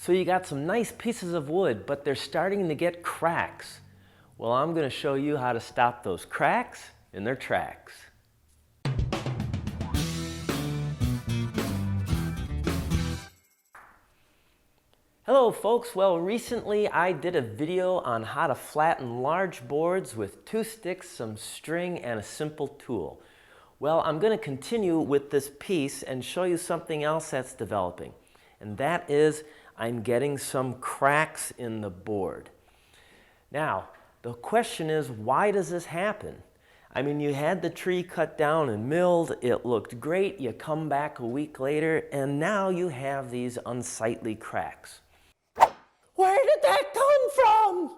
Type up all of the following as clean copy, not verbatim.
So you got some nice pieces of wood, but they're starting to get cracks. Well, I'm going to show you how to stop those cracks in their tracks. Hello folks, well recently I did a video on how to flatten large boards with 2 sticks, some string, and a simple tool. Well, I'm going to continue with this piece and show you something else that's developing. And that is, I'm getting some cracks in the board. Now, the question is, why does this happen? I mean, you had the tree cut down and milled, it looked great, you come back a week later, and now you have these unsightly cracks. Where did that come from?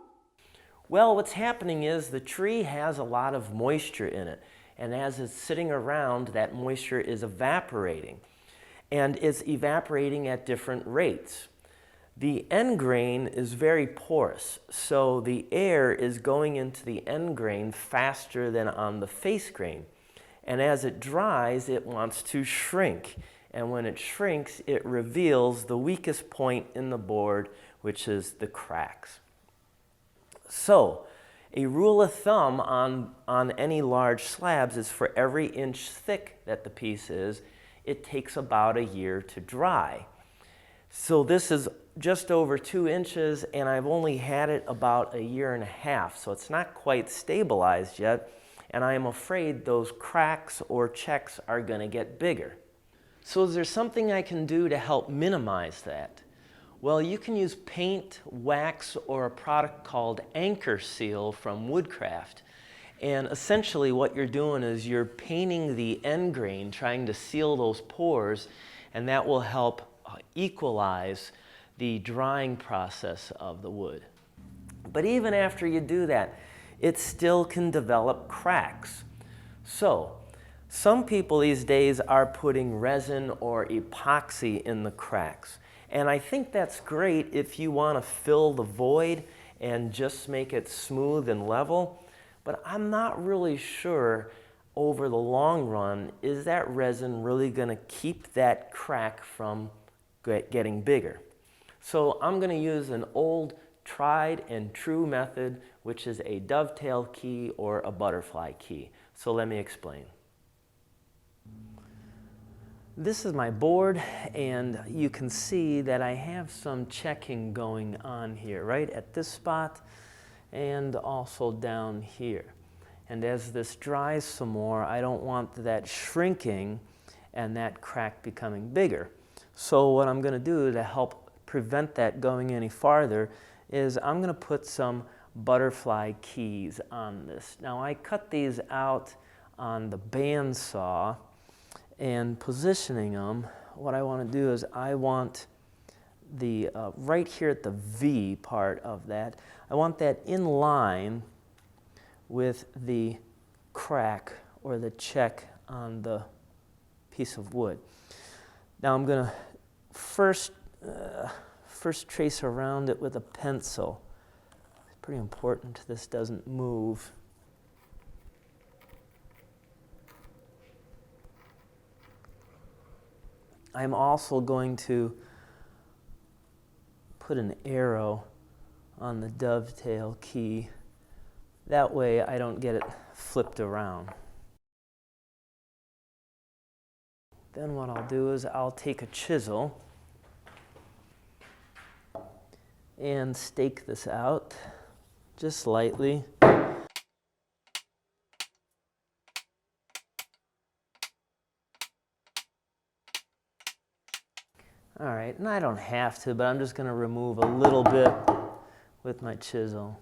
Well, what's happening is the tree has a lot of moisture in it, and as it's sitting around, that moisture is evaporating. And it's evaporating at different rates. The end grain is very porous, so the air is going into the end grain faster than on the face grain. And as it dries, it wants to shrink. And when it shrinks, it reveals the weakest point in the board, which is the cracks. So, a rule of thumb on any large slabs is for every inch thick that the piece is, it takes about a year to dry. So this is just over 2 inches, and I've only had it about a year and a half, so it's not quite stabilized yet, and I am afraid those cracks or checks are going to get bigger. So is there something I can do to help minimize that? Well, you can use paint, wax, or a product called Anchor Seal from Woodcraft. And essentially what you're doing is you're painting the end grain, trying to seal those pores, and that will help equalize the drying process of the wood. But even after you do that, it still can develop cracks. So, some people these days are putting resin or epoxy in the cracks. And I think that's great if you want to fill the void and just make it smooth and level. But I'm not really sure over the long run, is that resin really going to keep that crack from getting bigger? So I'm going to use an old tried and true method, which is a dovetail key or a butterfly key. So let me explain. This is my board, and you can see that I have some checking going on here, right at this spot and also down here. And as this dries some more, I don't want that shrinking and that crack becoming bigger. So what I'm going to do to help prevent that going any farther is I'm going to put some butterfly keys on this. Now I cut these out on the bandsaw, and positioning them, what I want to do is I want the right here at the V part of that, I want that in line with the crack or the check on the piece of wood. Now I'm going to first trace around it with a pencil. It's pretty important this doesn't move. I'm also going to put an arrow on the dovetail key. That way I don't get it flipped around. Then what I'll do is I'll take a chisel and stake this out just lightly. All right, and I don't have to, but I'm just going to remove a little bit with my chisel.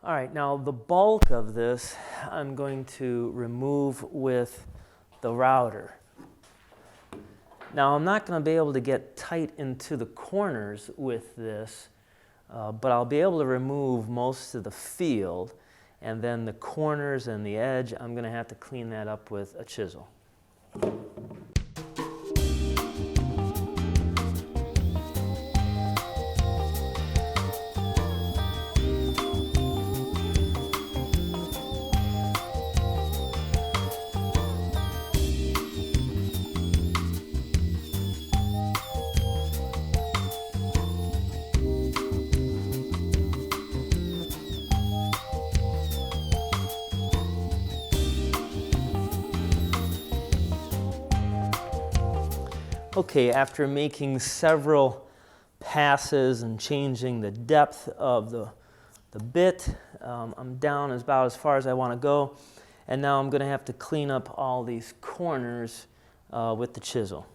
All right, now the bulk of this I'm going to remove with the router. Now I'm not going to be able to get tight into the corners with this, but I'll be able to remove most of the field, and then the corners and the edge, I'm going to have to clean that up with a chisel. Okay, after making several passes and changing the depth of the bit, I'm down about as far as I want to go, and now I'm going to have to clean up all these corners with the chisel.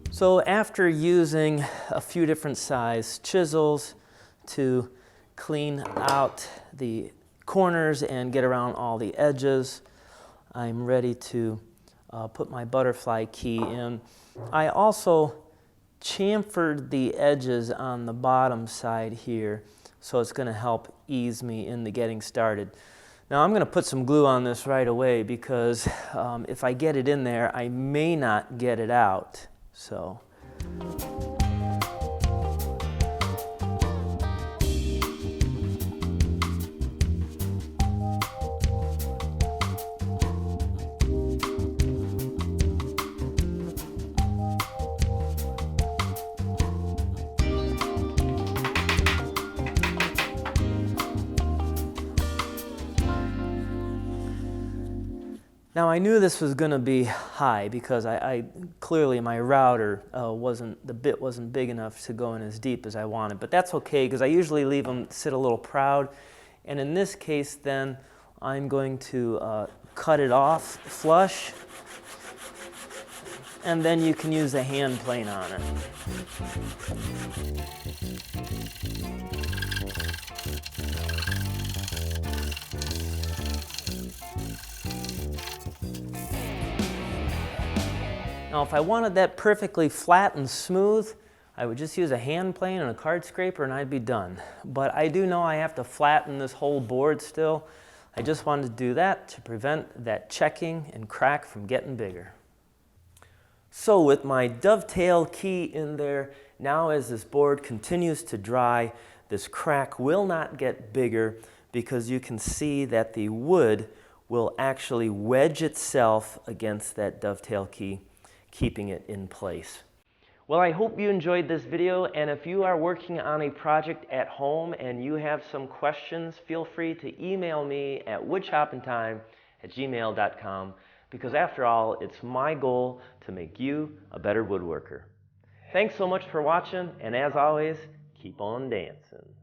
So after using a few different size chisels to clean out the corners and get around all the edges, I'm ready to put my butterfly key in. I also chamfered the edges on the bottom side here, so it's going to help ease me into getting started. Now I'm going to put some glue on this right away because if I get it in there, I may not get it out. So. Now I knew this was going to be high because I clearly my router the bit wasn't big enough to go in as deep as I wanted, but that's okay because I usually leave them sit a little proud, and in this case then I'm going to cut it off flush, and then you can use a hand plane on it. Now if I wanted that perfectly flat and smooth, I would just use a hand plane and a card scraper and I'd be done. But I do know I have to flatten this whole board still. I just wanted to do that to prevent that checking and crack from getting bigger. So with my dovetail key in there, now as this board continues to dry, this crack will not get bigger because you can see that the wood will actually wedge itself against that dovetail key, keeping it in place. Well, I hope you enjoyed this video, and if you are working on a project at home and you have some questions, feel free to email me at woodchoppingtime@gmail.com, because after all, it's my goal to make you a better woodworker. Thanks so much for watching, and as always, keep on dancing.